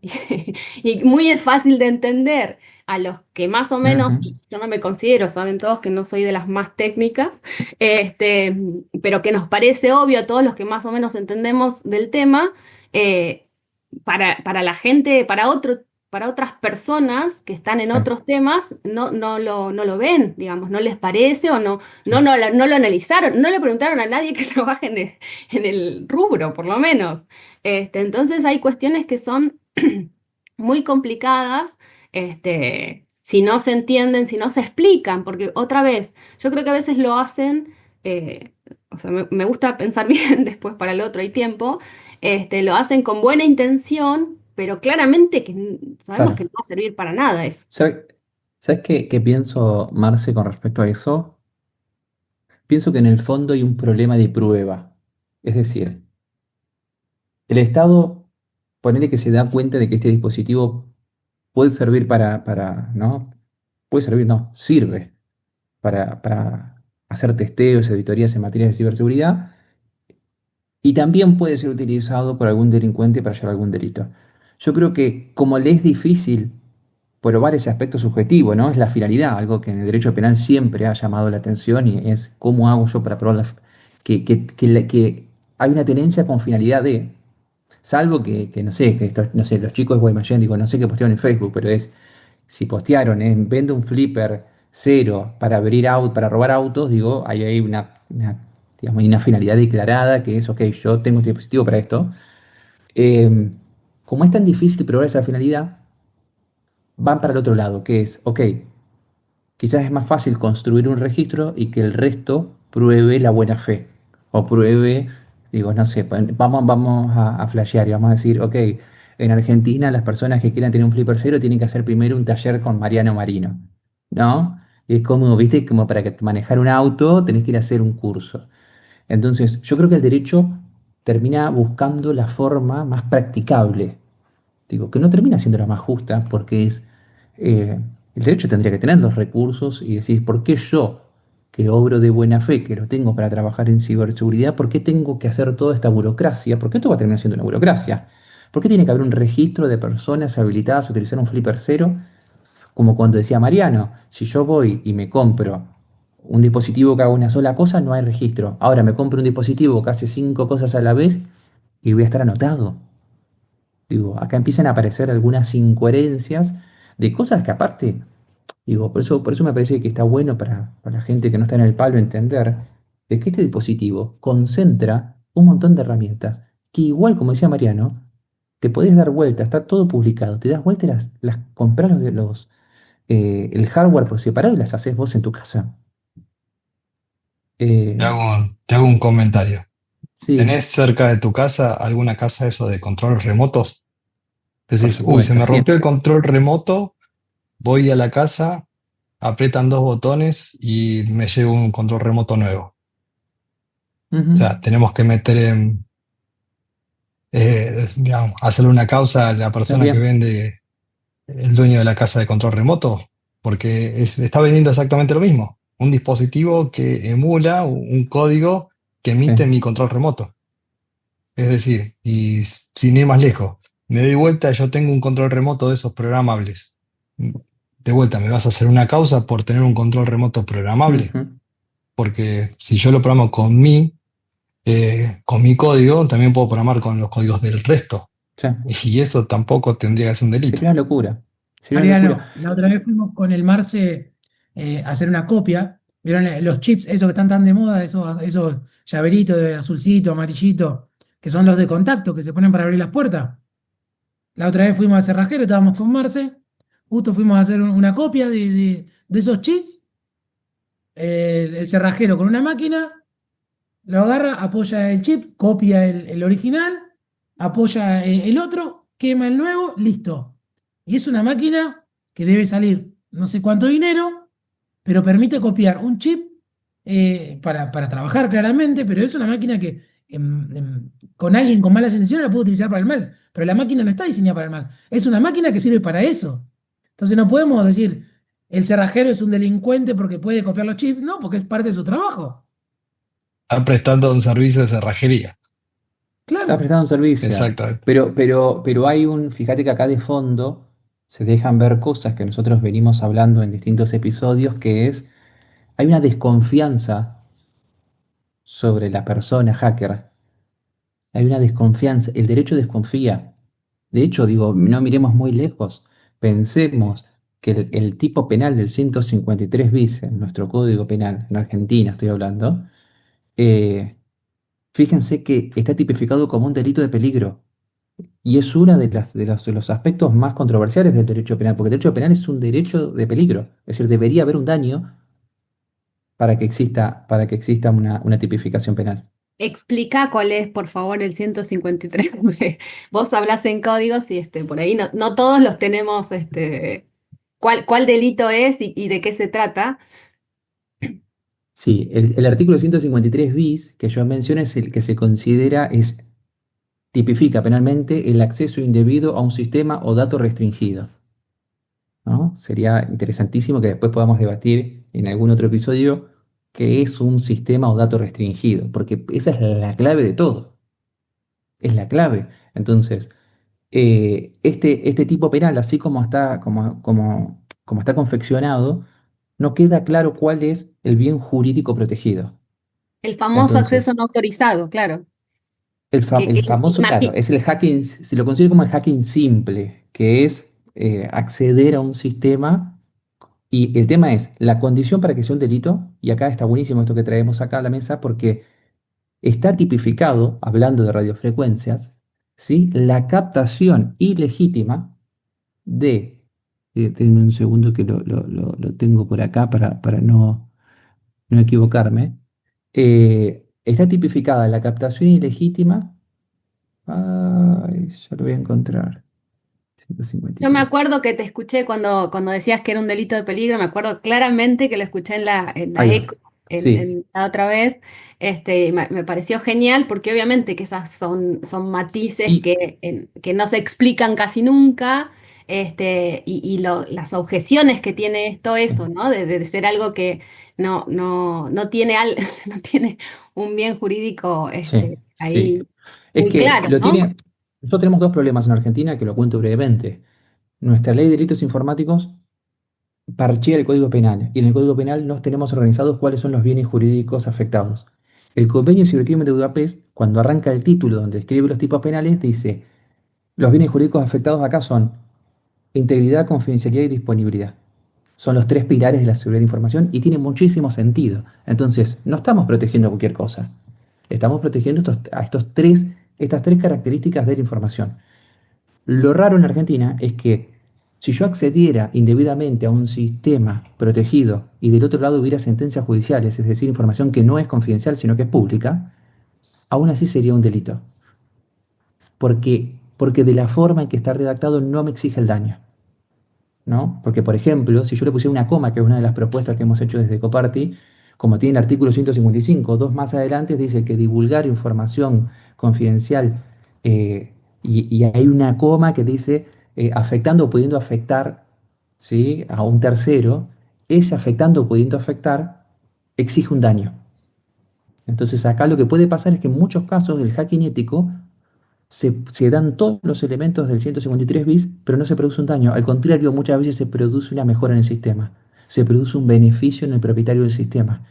y muy fácil de entender a los que más o menos, Ujú. y yo no me considero, saben todos que no soy de las más técnicas, pero que nos parece obvio a todos los que más o menos entendemos del tema, eh, para la gente, para otras personas que están en Sí, otros temas, no lo ven, digamos, no les parece o no, sí. no lo analizaron, no le preguntaron a nadie que trabaje en el rubro, por lo menos. Entonces hay cuestiones que son muy complicadas, si no se entienden, si no se explican, porque otra vez, yo creo que a veces lo hacen, o sea, me gusta pensar bien, después para el otro hay tiempo, lo hacen con buena intención, pero claramente que sabemos que Claro. no va a servir para nada eso. ¿Sabes qué pienso, Marce, con respecto a eso? Pienso que en el fondo hay un problema de prueba. Es decir, el Estado, ponele que se da cuenta de que este dispositivo puede servir ¿no? Puede servir, no, sirve para hacer testeos, auditorías en materia de ciberseguridad y también puede ser utilizado por algún delincuente para llevar algún delito. Yo creo que como le es difícil probar ese aspecto subjetivo, ¿no? Es la finalidad, algo que en el derecho penal siempre ha llamado la atención y es cómo hago yo para probar que hay una tenencia con finalidad de, salvo que no sé, no sé, los chicos de Guaymallén, digo, no sé qué postearon en Facebook, pero es, si postearon, vende un flipper cero para para robar autos, digo, ahí hay digamos, hay una finalidad declarada que es, ok, yo tengo este dispositivo para esto. Eh, como es tan difícil probar esa finalidad, van para el otro lado, que es, ok, quizás es más fácil construir un registro y que el resto pruebe la buena fe. O pruebe, digo, no sé, vamos a flashear y vamos a decir, ok, en Argentina las personas que quieran tener un flipper cero tienen que hacer primero un taller con Mariano Marino, ¿no? Y es como, viste, como para que manejar un auto tenés que ir a hacer un curso. Entonces, yo creo que el derecho termina buscando la forma más practicable, digo, que no termina siendo la más justa porque el derecho tendría que tener los recursos y decir, ¿por qué yo, que obro de buena fe, que lo tengo para trabajar en ciberseguridad, por qué tengo que hacer toda esta burocracia? Porque esto va a terminar siendo una burocracia. ¿Por qué tiene que haber un registro de personas habilitadas a utilizar un flipper cero? Como cuando decía Mariano, si yo voy y me compro un dispositivo que haga una sola cosa, no hay registro. Ahora me compro un dispositivo que hace 5 cosas a la vez y voy a estar anotado. Digo, acá empiezan a aparecer algunas incoherencias de cosas que aparte, digo, por eso me parece que está bueno para la gente que no está en el palo entender de que este dispositivo concentra un montón de herramientas que igual, como decía Mariano, te podés dar vuelta, está todo publicado, te das vuelta y las compras el hardware por separado y las haces vos en tu casa. Te Eh, hago, te hago un comentario. sí, ¿Tenés cerca de tu casa alguna casa eso de controles remotos? por Decís, uy, se supuesto, me rompió el siempre. control remoto, voy a la casa, aprietan dos botones y me llevo un control remoto nuevo. O Ujú, sea, tenemos que meter en, digamos, hacerle una causa a la ¿estás persona que bien? vende el dueño de la casa de control remoto, porque está vendiendo exactamente lo mismo. Un dispositivo que emula un código que Sí. emite mi control remoto. Es decir, y sin ir más lejos, me doy vuelta, yo tengo un control remoto de esos programables. De vuelta, ¿me vas a hacer una causa por tener un control remoto programable? Ujú, Porque si yo lo programo con mi código, también puedo programar con los códigos del resto. sí. Y eso tampoco tendría que ser un delito. Sería una locura. Sería una locura. Mariano, la otra vez fuimos con el Marce a hacer una copia. ¿Vieron los chips, esos que están tan de moda, esos llaveritos de azulcito, amarillito, que son los de contacto que se ponen para abrir las puertas? La otra vez fuimos al cerrajero, estábamos con Marce, justo fuimos a hacer una copia de esos chips. El cerrajero con una máquina lo agarra, apoya el chip, copia el original, apoya el otro, quema el nuevo, listo. Y es una máquina que debe salir no sé cuánto dinero, pero permite copiar un chip para trabajar claramente, pero es una máquina que con alguien con malas intenciones la puede utilizar para el mal, pero la máquina no está diseñada para el mal, es una máquina que sirve para eso. Entonces no podemos decir, el cerrajero es un delincuente porque puede copiar los chips, no, porque es parte de su trabajo. Está prestando un servicio de cerrajería. Está Claro. prestando un servicio. Exactamente. Pero fíjate que acá de fondo se dejan ver cosas que nosotros venimos hablando en distintos episodios, que es, hay una desconfianza sobre la persona hacker. Hay una desconfianza. El derecho desconfía. De hecho, digo, no miremos muy lejos. Pensemos que el tipo penal del 153 bis, en nuestro Código Penal, en Argentina estoy hablando, eh, fíjense que está tipificado como un delito de peligro. Y es uno de los aspectos más controversiales del derecho penal, porque el derecho penal es un derecho de peligro. Es decir, debería haber un daño para que exista una tipificación penal. Explica cuál es, por favor, el 153, porque vos hablás en códigos y por ahí no todos los tenemos, cuál delito es y de qué se trata. Sí, el artículo 153 bis que yo mencioné es el que se considera, tipifica penalmente el acceso indebido a un sistema o dato restringido, ¿no? Sería interesantísimo que después podamos debatir en algún otro episodio qué es un sistema o dato restringido, porque esa es la clave de todo, es la clave. Entonces, este tipo penal, así como está confeccionado, no queda claro cuál es el bien jurídico protegido. El famoso Entonces, acceso no autorizado, claro. El, fa- Que, el que famoso, claro, es el hacking, se lo considero como el hacking simple, que es acceder a un sistema y el tema es la condición para que sea un delito, y acá está buenísimo esto que traemos acá a la mesa porque está tipificado, hablando de radiofrecuencias, ¿sí? La captación ilegítima denme un segundo que lo tengo por acá para no equivocarme. Está tipificada la captación ilegítima. Ay, ya lo voy a encontrar. yo me 153. acuerdo que te escuché cuando decías que era un delito de peligro, me acuerdo claramente que lo escuché en la Ahí va. ECO, Sí. en la otra vez, y me pareció genial porque obviamente que esas son matices Y que no se explican casi nunca, y las objeciones que tiene esto, sí, eso, ¿no? De ser algo que no tiene, no tiene un bien jurídico, sí, sí. ahí Es muy que claro, lo ¿no? tiene. Nosotros tenemos dos problemas en Argentina que lo cuento brevemente. Nuestra ley de delitos informáticos parchea el Código Penal y en el Código Penal no tenemos organizados cuáles son los bienes jurídicos afectados. El Convenio Cibercrimen de Budapest, cuando arranca el título donde describe los tipos penales, dice Los bienes jurídicos afectados acá son integridad, confidencialidad y disponibilidad. Son los tres pilares de la seguridad de información y tiene muchísimo sentido. Entonces, no estamos protegiendo cualquier cosa. Estamos protegiendo estas tres características de la información. Lo raro en Argentina es que si yo accediera indebidamente a un sistema protegido y del otro lado hubiera sentencias judiciales, es decir, información que no es confidencial, sino que es pública, aún así sería un delito. Porque de la forma en que está redactado no me exige el daño. ¿No? Porque, por ejemplo, si yo le pusiera una coma, que es una de las propuestas que hemos hecho desde Coparty, como tiene el artículo 155, dos más adelante dice que divulgar información confidencial, y hay una coma que dice afectando o pudiendo afectar, ¿sí?, a un tercero, ese afectando o pudiendo afectar exige un daño. Entonces acá lo que puede pasar es que en muchos casos del hacking ético se dan todos los elementos del 153 bis, pero no se produce un daño. Al contrario, muchas veces se produce una mejora en el sistema. Se produce un beneficio en el propietario del sistema.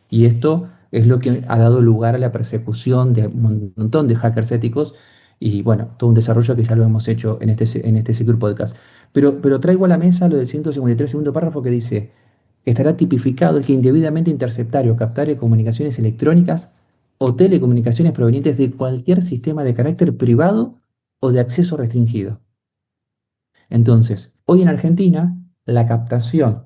Y esto es lo que ha dado lugar a la persecución de un montón de hackers éticos y, bueno, todo un desarrollo que ya lo hemos hecho en este Secure Podcast. Pero traigo a la mesa lo del 153, segundo párrafo, que dice: estará tipificado el que indebidamente interceptare o captare comunicaciones electrónicas o telecomunicaciones provenientes de cualquier sistema de carácter privado o de acceso restringido. Entonces, hoy en Argentina, la captación,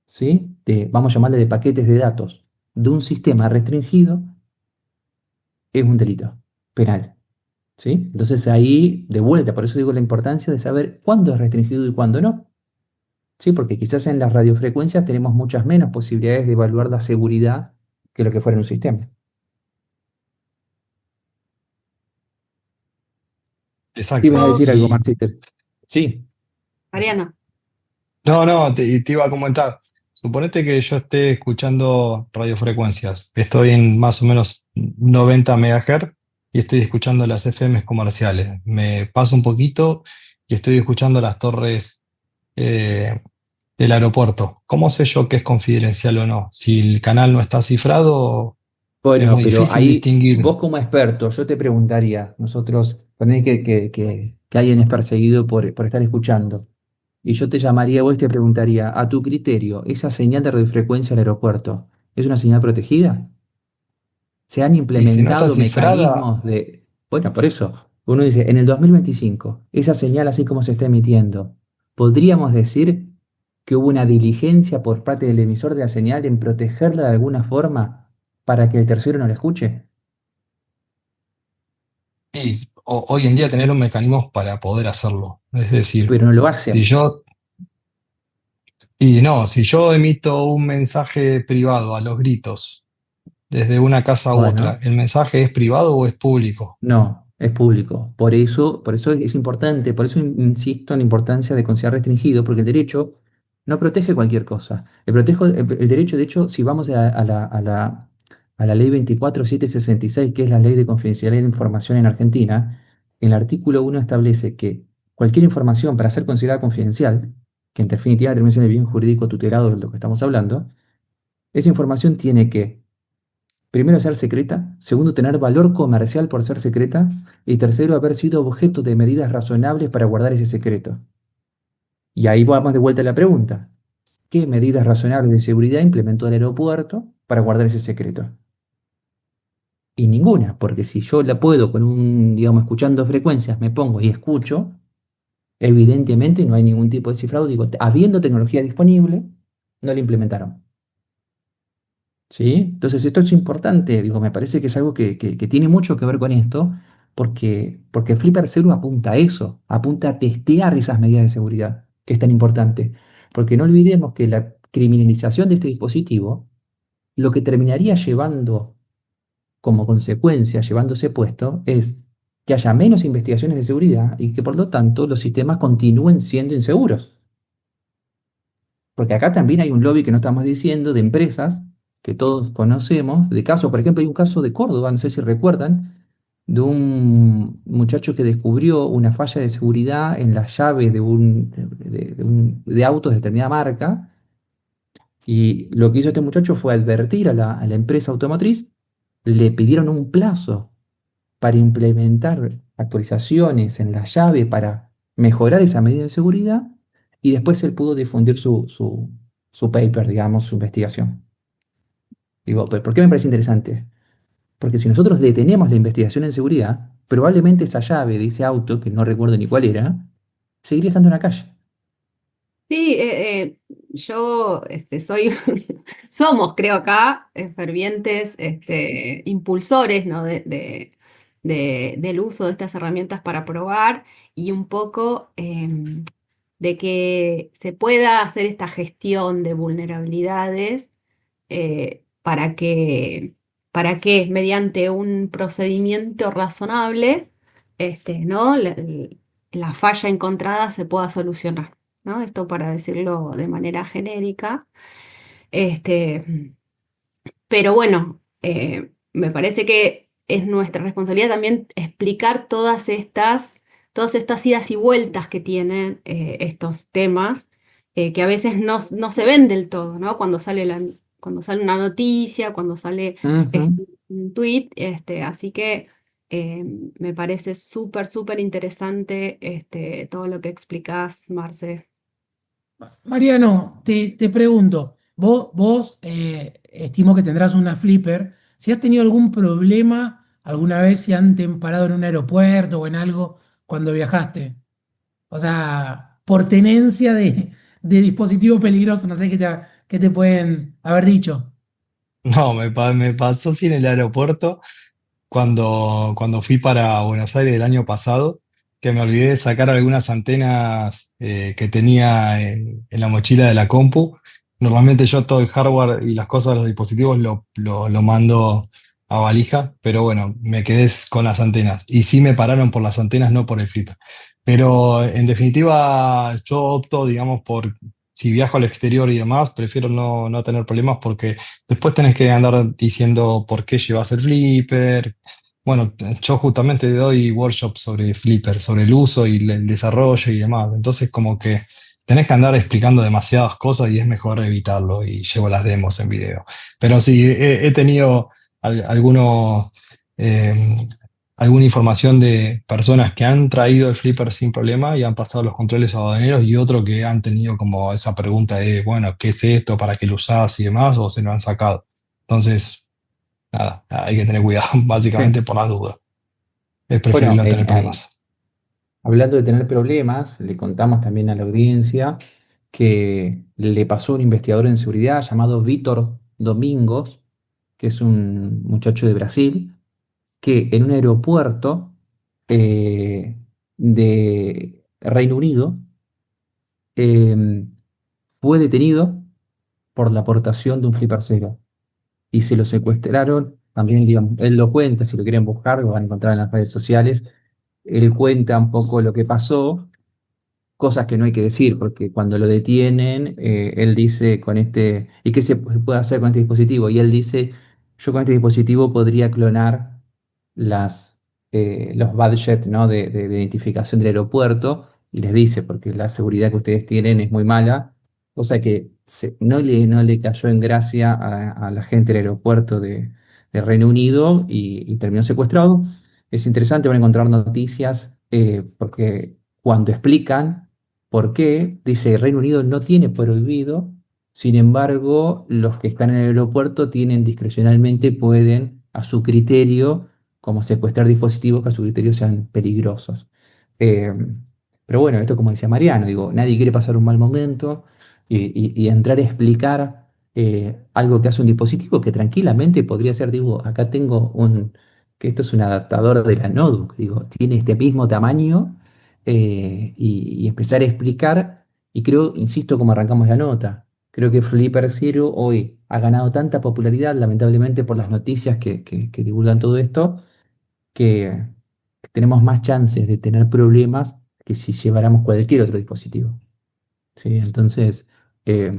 ¿sí?, vamos a llamarle de paquetes de datos de un sistema restringido es un delito penal. ¿Sí? Entonces ahí, de vuelta, por eso digo la importancia de saber cuándo es restringido y cuándo no. ¿Sí? Porque quizás en las radiofrecuencias tenemos muchas menos posibilidades de evaluar la seguridad que lo que fuera en un sistema. Exacto. Ibas a decir algo, Y Marciter. Sí, Mariano. no, te iba a comentar. Suponete que yo esté escuchando radiofrecuencias. Estoy en más o menos 90 MHz y estoy escuchando las FMs comerciales. Me paso un poquito y estoy escuchando las torres eh, del aeropuerto. ¿Cómo sé yo que es confidencial o no? Si el canal no está cifrado, es bueno, muy pero difícil ahí distinguir. vos como experto, yo te preguntaría, nosotros, ponés que alguien es perseguido por estar escuchando, y yo te llamaría vos y te preguntaría, a tu criterio, ¿esa señal de radiofrecuencia al aeropuerto es una señal protegida? ¿Se han Y si no está implementado cifrada, mecanismos de... Bueno, por eso, uno dice, en el 2025, esa señal así como se está emitiendo, ¿podríamos decir que hubo una diligencia por parte del emisor de la señal en protegerla de alguna forma para que el tercero no la escuche? y hoy en día tener los mecanismos para poder hacerlo. Es decir, Pero no lo si hacen. yo Y no, si yo emito un mensaje privado a los gritos desde una casa u otra, Bueno, ¿el mensaje es privado o es público? no, es público. Por eso es importante, por eso insisto en la importancia de considerar restringido, porque el derecho no protege cualquier cosa. El derecho, de hecho, si vamos a la ley 24766, que es la ley de confidencialidad de información en Argentina, el artículo 1 establece que cualquier información para ser considerada confidencial, que en definitiva termina siendo el bien jurídico tutelado de lo que estamos hablando, esa información tiene que primero, ser secreta. Segundo, tener valor comercial por ser secreta. Y tercero, haber sido objeto de medidas razonables para guardar ese secreto. Y ahí vamos de vuelta a la pregunta. ¿Qué medidas razonables de seguridad implementó el aeropuerto para guardar ese secreto? Y ninguna, porque si yo la puedo con digamos, escuchando frecuencias, me pongo y escucho, evidentemente no hay ningún tipo de cifrado. Digo, habiendo tecnología disponible, no la implementaron. ¿Sí? Entonces esto es importante, digo, me parece que es algo que tiene mucho que ver con esto, porque Flipper Zero apunta a eso, apunta a testear esas medidas de seguridad, que es tan importante. Porque no olvidemos que la criminalización de este dispositivo, lo que terminaría llevando como consecuencia, llevándose puesto, es que haya menos investigaciones de seguridad y que por lo tanto los sistemas continúen siendo inseguros. Porque acá también hay un lobby que no estamos diciendo de empresas que todos conocemos, de casos, por ejemplo, hay un caso de Córdoba, no sé si recuerdan, de un muchacho que descubrió una falla de seguridad en la llave de autos de determinada marca, y lo que hizo este muchacho fue advertir a la empresa automotriz, le pidieron un plazo para implementar actualizaciones en la llave para mejorar esa medida de seguridad y después él pudo difundir su paper, digamos, su investigación. Digo, ¿por qué me parece interesante? Porque si nosotros detenemos la investigación en seguridad, probablemente esa llave de ese auto, que no recuerdo ni cuál era, seguiría estando en la calle. Sí, yo soy, somos, creo acá, fervientes impulsores, ¿no? Del uso de estas herramientas para probar y un poco de que se pueda hacer esta gestión de vulnerabilidades para que mediante un procedimiento razonable, ¿no? La falla encontrada se pueda solucionar. ¿No? Esto para decirlo de manera genérica. Este, pero bueno, me parece que es nuestra responsabilidad también explicar todas estas idas y vueltas que tienen estos temas, que a veces no se ven del todo, ¿no? Cuando sale una noticia, cuando sale Ujú. un tweet, así que eh, me parece súper, súper interesante todo lo que explicás, Marce. Mariano, te pregunto, vos estimo que tendrás una flipper. Si has tenido algún problema alguna vez, si han te parado en un aeropuerto o en algo cuando viajaste. O sea, por tenencia de dispositivo peligroso, no sé qué te pueden haber dicho. No, me pasó sí en el aeropuerto cuando fui para Buenos Aires el año pasado, que me olvidé de sacar algunas antenas que tenía en la mochila de la compu. Normalmente yo todo el hardware y las cosas de los dispositivos lo mando a valija, pero bueno, me quedé con las antenas. Y sí me pararon por las antenas, no por el flipper. Pero en definitiva, yo opto, digamos, por si viajo al exterior y demás, prefiero no tener problemas porque después tenés que andar diciendo por qué llevas el flipper. Bueno, yo justamente doy workshops sobre Flipper, sobre el uso y el desarrollo y demás. Entonces, como que tenés que andar explicando demasiadas cosas y es mejor evitarlo y llevo las demos en video. Pero sí, he tenido algunos, eh, alguna información de personas que han traído el Flipper sin problema y han pasado los controles aduaneros y otro que han tenido como esa pregunta de, bueno, ¿qué es esto? ¿Para qué lo usás? Y demás, o se lo han sacado. Entonces, nada, hay que tener cuidado, básicamente Sí. por las dudas. Es preferible Bueno, no tener problemas. hablando de tener problemas, le contamos también a la audiencia que le pasó a un investigador en seguridad llamado Vítor Domingos, que es un muchacho de Brasil, que en un aeropuerto de Reino Unido eh, fue detenido por la aportación de un flipper cero y se lo secuestraron. También, digamos, él lo cuenta, si lo quieren buscar, lo van a encontrar en las redes sociales. Él cuenta un poco lo que pasó, cosas que no hay que decir, porque cuando lo detienen, él dice ¿y qué se puede hacer con este dispositivo? Y él dice, yo con este dispositivo podría clonar los badges, ¿no? de identificación del aeropuerto, y les dice, porque la seguridad que ustedes tienen es muy mala, cosa que no le cayó en gracia a la gente del aeropuerto de Reino Unido y terminó secuestrado. Es interesante, van a encontrar noticias porque cuando explican por qué, dice Reino Unido no tiene prohibido, sin embargo, los que están en el aeropuerto tienen discrecionalmente, pueden a su criterio, como secuestrar dispositivos que a su criterio sean peligrosos. Eh, pero bueno, esto como decía Mariano, digo, nadie quiere pasar un mal momento y entrar a explicar algo que hace un dispositivo que tranquilamente podría ser, digo, acá tengo que esto es un adaptador de la notebook, digo, tiene este mismo tamaño y empezar a explicar, y creo, insisto, como arrancamos la nota, creo que Flipper Zero hoy ha ganado tanta popularidad, lamentablemente por las noticias que divulgan todo esto, que tenemos más chances de tener problemas que si lleváramos cualquier otro dispositivo. ¿Sí? Entonces, eh,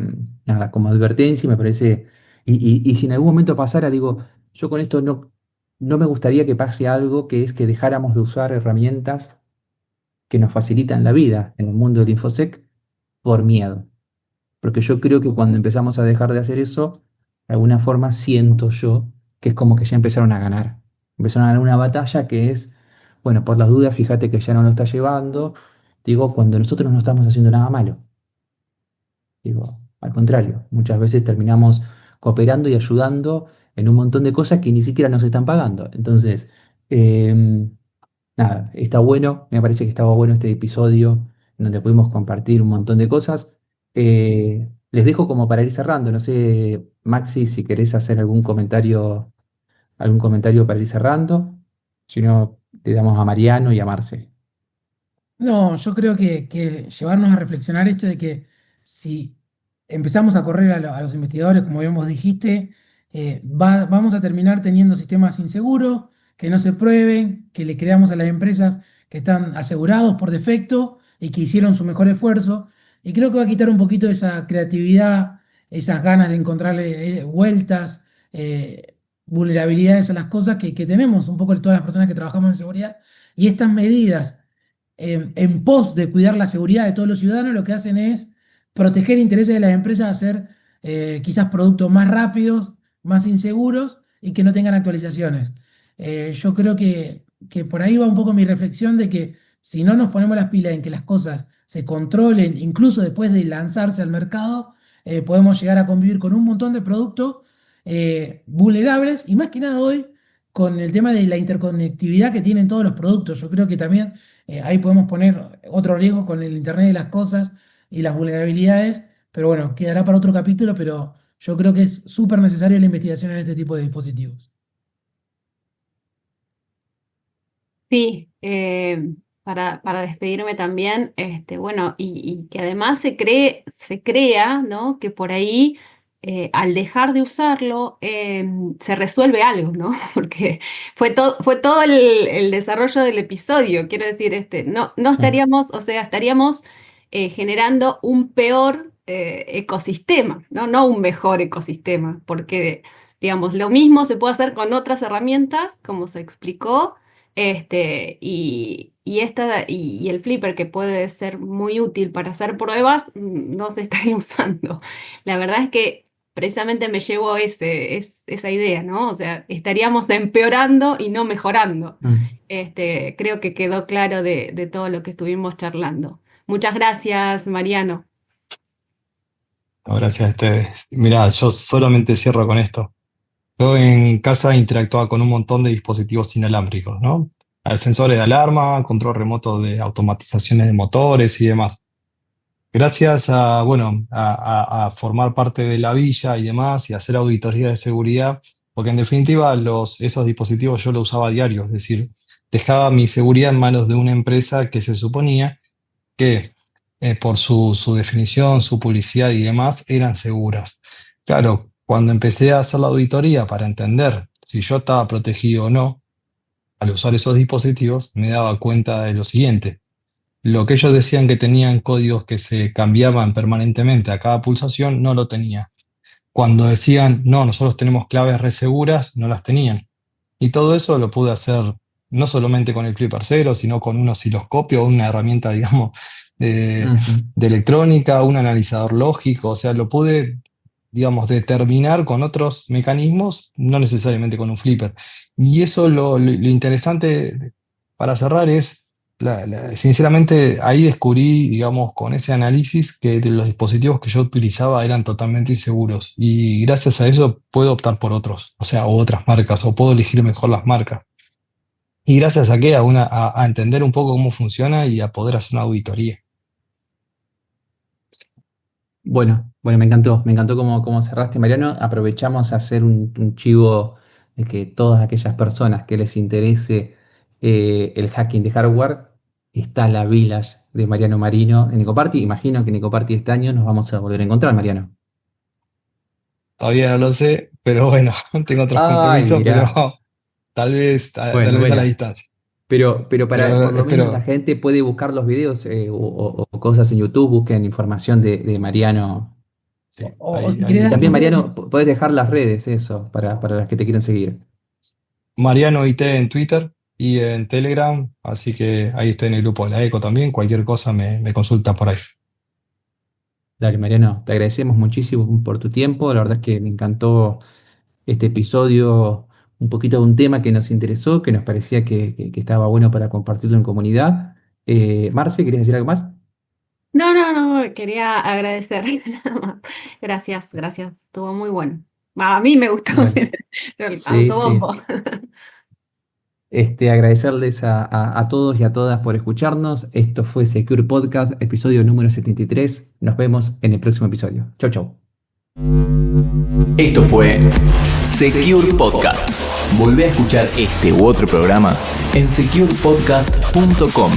nada, como advertencia me parece, y si en algún momento pasara, digo, yo con esto no me gustaría que pase algo que es que dejáramos de usar herramientas que nos facilitan la vida en el mundo del InfoSec por miedo. Porque yo creo que cuando empezamos a dejar de hacer eso, de alguna forma siento yo que es como que ya empezaron a ganar. Empezaron a ganar una batalla que es Bueno, por las dudas, fíjate que ya no lo está llevando. Digo, cuando nosotros no estamos haciendo nada malo. Digo, al contrario, muchas veces terminamos cooperando y ayudando en un montón de cosas que ni siquiera nos están pagando. Entonces, nada, está bueno, me parece que estaba bueno este episodio en donde pudimos compartir un montón de cosas. Les dejo como para ir cerrando, no sé, Maxi, si querés hacer algún comentario para ir cerrando, si no, le damos a Mariano y a Marce. No, yo creo que llevarnos a reflexionar esto de que si empezamos a correr a los investigadores, como bien vos dijiste, vamos a terminar teniendo sistemas inseguros, que no se prueben, que le creamos a las empresas que están asegurados por defecto y que hicieron su mejor esfuerzo. Y creo que va a quitar un poquito esa creatividad, esas ganas de encontrarle vueltas, vulnerabilidades a las cosas que tenemos un poco todas las personas que trabajamos en seguridad. Y estas medidas en pos de cuidar la seguridad de todos los ciudadanos, lo que hacen es proteger intereses de las empresas, hacer quizás productos más rápidos, más inseguros y que no tengan actualizaciones. Yo creo que por ahí va un poco mi reflexión de que si no nos ponemos las pilas en que las cosas se controlen, incluso después de lanzarse al mercado, podemos llegar a convivir con un montón de productos vulnerables y más que nada hoy con el tema de la interconectividad que tienen todos los productos. Yo creo que también ahí podemos poner otro riesgo con el Internet de las cosas y las vulnerabilidades, pero bueno, quedará para otro capítulo, pero yo creo que es súper necesario la investigación en este tipo de dispositivos. Sí, para despedirme también, bueno, y que además se crea, ¿no? Que por ahí, al dejar de usarlo, se resuelve algo, ¿no? Porque fue todo el desarrollo del episodio. Quiero decir, no Sí. estaríamos, o sea, estaríamos generando un peor ecosistema, ¿no? No un mejor ecosistema, porque, digamos, lo mismo se puede hacer con otras herramientas, como se explicó. Y el flipper, que puede ser muy útil para hacer pruebas, no se estaría usando. La verdad es que precisamente me llevo esa idea, ¿no? O sea, estaríamos empeorando y no mejorando. Mm. Creo que quedó claro de todo lo que estuvimos charlando. Muchas gracias, Mariano. No, gracias a ustedes. Mirá, yo solamente cierro con esto. Yo en casa interactuaba con un montón de dispositivos inalámbricos, ¿no? Sensores de alarma, control remoto de automatizaciones de motores y demás. Gracias a, bueno, a formar parte de la villa y demás y hacer auditoría de seguridad, porque en definitiva esos dispositivos yo los usaba a diario, es decir, dejaba mi seguridad en manos de una empresa que se suponía que por su definición, su publicidad y demás eran seguras. Claro, cuando empecé a hacer la auditoría para entender si yo estaba protegido o no, al usar esos dispositivos, me daba cuenta de lo siguiente. Lo que ellos decían que tenían códigos que se cambiaban permanentemente a cada pulsación, no lo tenía. Cuando decían, no, nosotros tenemos claves re seguras, no las tenían. Y todo eso lo pude hacer no solamente con el Clipper cero, sino con un osciloscopio, una herramienta, digamos, de, Ujú. de electrónica, un analizador lógico, o sea, lo pude, digamos, determinar con otros mecanismos, no necesariamente con un flipper. Y eso lo interesante para cerrar es, sinceramente, ahí descubrí, digamos, con ese análisis que de los dispositivos que yo utilizaba eran totalmente inseguros. Y gracias a eso puedo optar por otros, o sea, o otras marcas, o puedo elegir mejor las marcas. Y gracias a qué, a entender un poco cómo funciona y a poder hacer una auditoría. Bueno, me encantó cómo cerraste, Mariano. Aprovechamos a hacer un chivo de que todas aquellas personas que les interese el hacking de hardware, está la Village de Mariano Marino en Ecoparty. Imagino que en Ecoparty este año nos vamos a volver a encontrar, Mariano. Todavía no lo sé, pero bueno, tengo otros Ay, compromisos, pero mirá. tal Bueno, vez a la bueno. distancia. Pero para, Pero por lo menos la espero, gente puede buscar los videos o cosas en YouTube, busquen información de Mariano. sí, O si Y querés, también, Daniel, Mariano, puedes dejar las redes, eso, para las que te quieren seguir. Mariano IT en Twitter y en Telegram, así que ahí estoy en el grupo de la ECO también, cualquier cosa me consulta por ahí. Dale, Mariano, te agradecemos muchísimo por tu tiempo. La verdad es que me encantó este episodio un poquito de un tema que nos interesó, que nos parecía que estaba bueno para compartirlo en comunidad. Marce, ¿querías decir algo más? No, no, no, quería agradecer nada más. Gracias, gracias, estuvo muy bueno. A mí me gustó Bueno, el sí, sí. autobombo. Agradecerles a todos y a todas por escucharnos. Esto fue Secure Podcast, episodio número 73. Nos vemos en el próximo episodio. Chau, chau. Esto fue Secure Podcast. Volvé a escuchar este u otro programa en securepodcast.com.